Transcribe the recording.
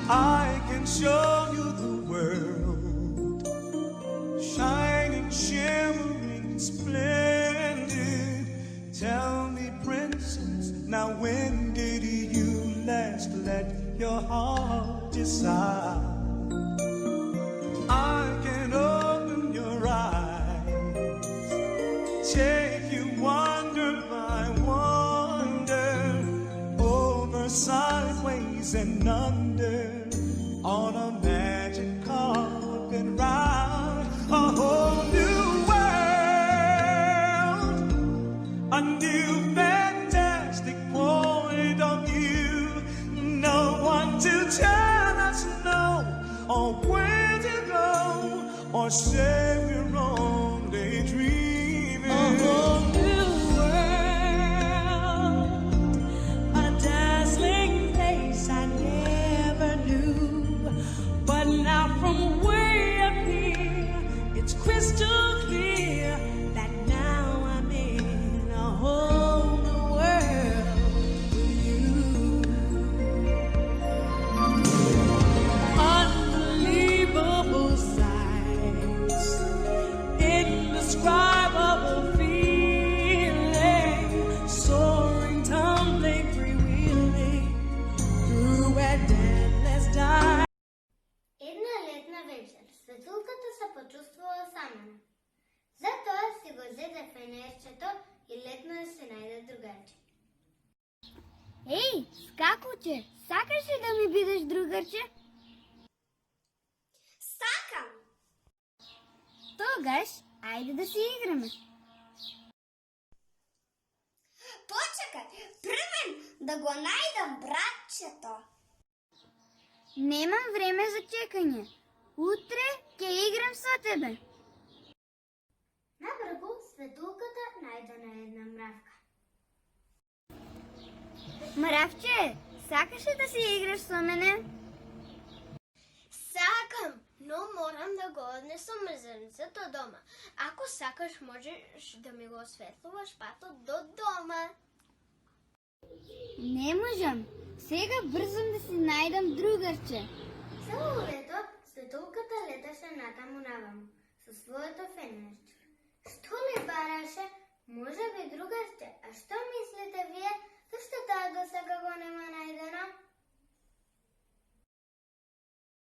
I can show you the world, shining, shimmering, splendid. Tell me, princess, now when did you last let your heart decide? I can open your eyes, take you wonder by wonder, over, sideways, and under, on a magic carpet ride, a whole new world, a new fantastic point of view. No one to tell us no, or where to go, or say we're only dreaming. A whole new world, a dazzling place I never knew. But now from way up here, it's crystal clear that now I'm in a whole new world with you. Unbelievable sights, indescribable feeling, soaring, tumbling, freewheeling through an endless dark. Една летна вечер светулката се почувствувала самана. Затоа си го зеде фенерчето и летно да се најде другарче. Ей, скакуче, сакаш ли да ми бидеш другарче? Сакам! Тогаш, ајде да си играме. Почекај, првен да го најдам братчето. Немам време за чекање. Утре ќе играм со тебе. Набрзо светулката најдена една мравка. Мравче, сакаш ли да си играш со мене? Сакам, но морам да го однесам мрзаницето дома. Ако сакаш, можеш да ми го осветлуваш патот до дома. Не можам. Сега брзам да си најдам другарче. Цело лето светулката леташе натаму-наваму со своето фенерче. Што ли бараше? Може би другарче. А што мислите вие? Зашто таа досега го нема најдено?